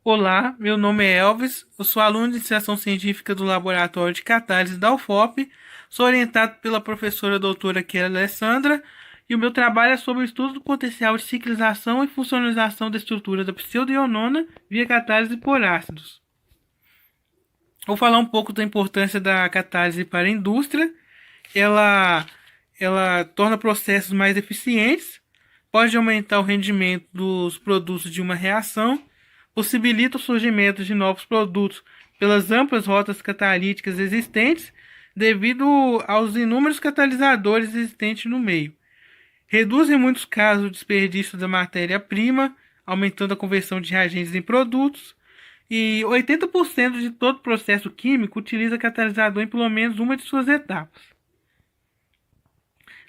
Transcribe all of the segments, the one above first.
Olá, meu nome é Elvis, eu sou aluno de iniciação científica do Laboratório de Catálise da UFOP, sou orientado pela professora doutora Kelly Alessandra e o meu trabalho é sobre o estudo do potencial de ciclização e funcionalização da estrutura da pseudoionona via catálise por ácidos. Vou falar um pouco da importância da catálise para a indústria. Ela, ela torna processos mais eficientes, pode aumentar o rendimento dos produtos de uma reação, possibilita o surgimento de novos produtos pelas amplas rotas catalíticas existentes, devido aos inúmeros catalisadores existentes no meio. Reduz em muitos casos o desperdício da matéria-prima, aumentando a conversão de reagentes em produtos. E 80% de todo processo químico utiliza catalisador em pelo menos uma de suas etapas.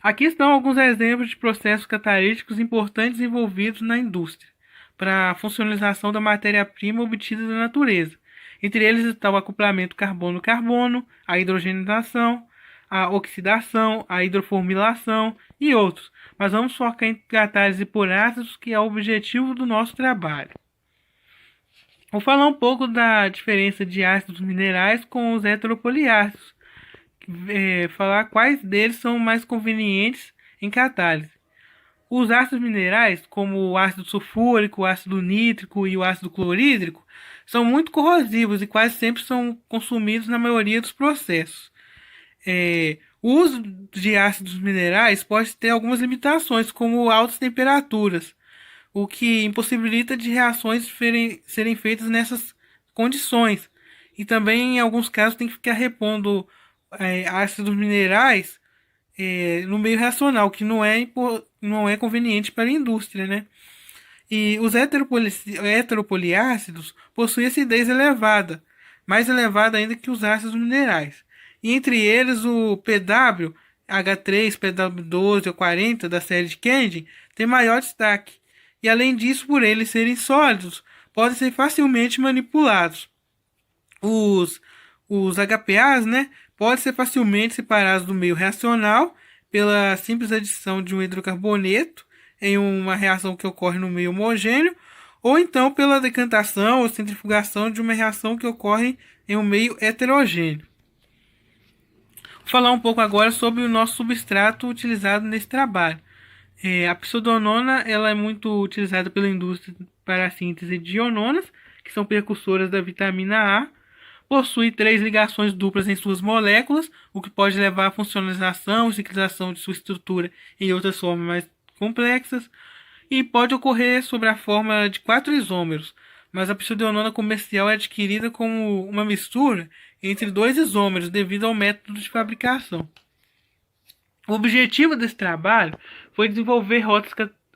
Aqui estão alguns exemplos de processos catalíticos importantes envolvidos na indústria para a funcionalização da matéria-prima obtida da natureza. Entre eles está o acoplamento carbono-carbono, a hidrogenização, a oxidação, a hidroformilação e outros. Mas vamos focar em catálise por ácidos, que é o objetivo do nosso trabalho. Vou falar um pouco da diferença de ácidos minerais com os heteropoliácidos, falar quais deles são mais convenientes em catálise. Os ácidos minerais, como o ácido sulfúrico, o ácido nítrico e o ácido clorídrico, são muito corrosivos e quase sempre são consumidos na maioria dos processos. O uso de ácidos minerais pode ter algumas limitações, como altas temperaturas, o que impossibilita de reações serem feitas nessas condições. E também, em alguns casos, tem que ficar repondo ácidos minerais no meio reacional, que não é conveniente para a indústria, né? E os heteropoliácidos possuem acidez elevada, mais elevada ainda que os ácidos minerais. E entre eles o PW, H3, PW12 ou 40 da série de Candy tem maior destaque. E além disso, por eles serem sólidos, podem ser facilmente manipulados. Os, os HPAs, né, podem ser facilmente separados do meio reacional pela simples adição de um hidrocarboneto em uma reação que ocorre no meio homogêneo, ou então pela decantação ou centrifugação de uma reação que ocorre em um meio heterogêneo. Vou falar um pouco agora sobre o nosso substrato utilizado nesse trabalho. A pseudonona ela é muito utilizada pela indústria para a síntese de iononas, que são precursoras da vitamina A. Possui três ligações duplas em suas moléculas, o que pode levar à funcionalização e ciclização de sua estrutura em outras formas mais complexas. E pode ocorrer sob a forma de quatro isômeros, mas a pseudonona comercial é adquirida como uma mistura entre dois isômeros devido ao método de fabricação. O objetivo desse trabalho foi desenvolver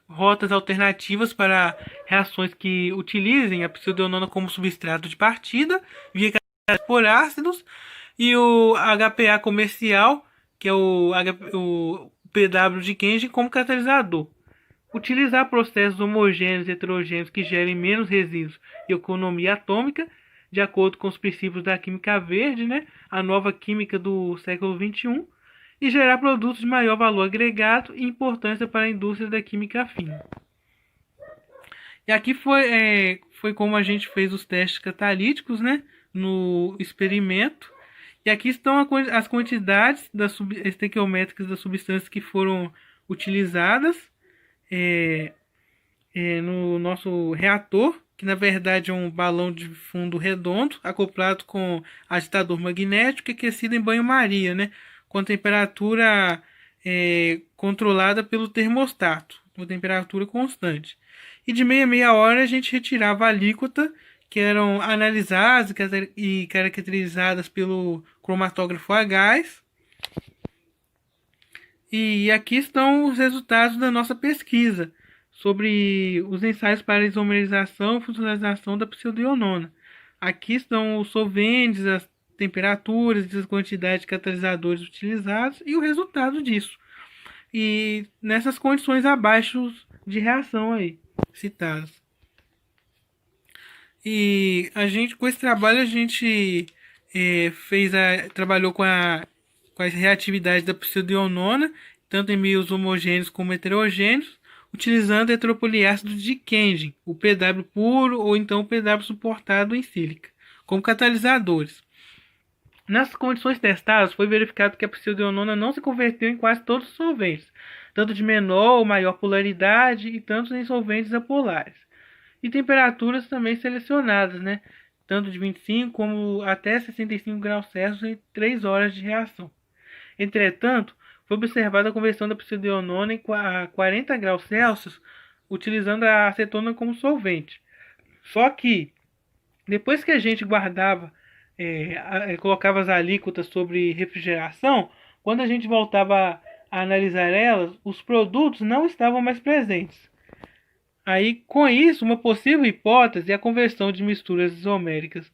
rotas alternativas para reações que utilizem a pseudonona como substrato de partida, via por ácidos, e o HPA comercial, que é o PW de Kenji, como catalisador. Utilizar processos homogêneos e heterogêneos que gerem menos resíduos e economia atômica, de acordo com os princípios da química verde, né, a nova química do século XXI, e gerar produtos de maior valor agregado e importância para a indústria da química fina. E aqui foi como a gente fez os testes catalíticos, né, no experimento. E aqui estão as quantidades estequiométricas das substâncias que foram utilizadas no nosso reator, que na verdade é um balão de fundo redondo acoplado com agitador magnético e aquecido em banho-maria, né, com temperatura controlada pelo termostato, com temperatura constante. E de meia hora a gente retirava a alíquota, que eram analisadas e caracterizadas pelo cromatógrafo a gás. E aqui estão os resultados da nossa pesquisa sobre os ensaios para isomerização e funcionalização da pseudonona. Aqui estão os solventes, as temperaturas, as quantidades de catalisadores utilizados e o resultado disso. E nessas condições abaixo de reação aí citadas. E a gente, com esse trabalho, a gente trabalhou com a reatividade da pseudonona, tanto em meios homogêneos como heterogêneos, utilizando etropoliácido de Kengen, o PW puro ou então o PW suportado em sílica, como catalisadores. Nas condições testadas, foi verificado que a pseudonona não se converteu em quase todos os solventes, tanto de menor ou maior polaridade e tanto em solventes apolares. E temperaturas também selecionadas, né? Tanto de 25 como até 65 graus Celsius em 3 horas de reação. Entretanto, foi observada a conversão da pseudonona a 40 graus Celsius, utilizando a acetona como solvente. Só que, depois que a gente guardava, colocava as alíquotas sobre refrigeração, quando a gente voltava a analisar elas, os produtos não estavam mais presentes. Aí, com isso, uma possível hipótese é a conversão de misturas isoméricas,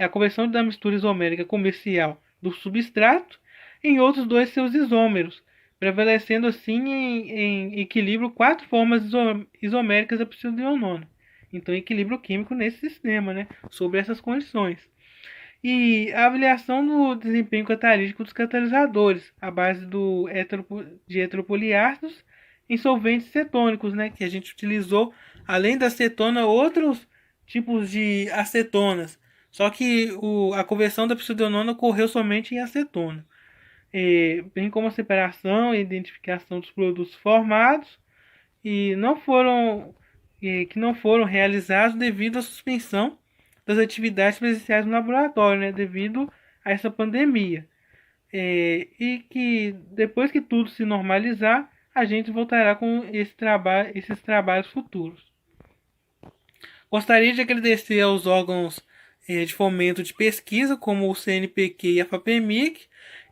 a conversão da mistura isomérica comercial do substrato em outros dois seus isômeros, prevalecendo assim em equilíbrio quatro formas isoméricas da pseudonona. Então, equilíbrio químico nesse sistema, né, sobre essas condições. E a avaliação do desempenho catalítico dos catalisadores, à base de heteropoliácidos em solventes cetônicos, né, que a gente utilizou, além da acetona, outros tipos de acetonas. Só que a conversão da pseudonona ocorreu somente em acetona, bem como a separação e identificação dos produtos formados e que não foram realizados devido à suspensão das atividades presenciais no laboratório, né, devido a essa pandemia. E que depois que tudo se normalizar, a gente voltará com esses trabalhos futuros. Gostaria de agradecer aos órgãos de fomento de pesquisa, como o CNPq e a FAPEMIC,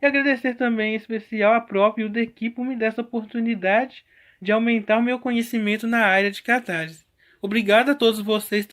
e agradecer também em especial a própria e o DEQI por me dar essa oportunidade de aumentar o meu conhecimento na área de catálise. Obrigado a todos vocês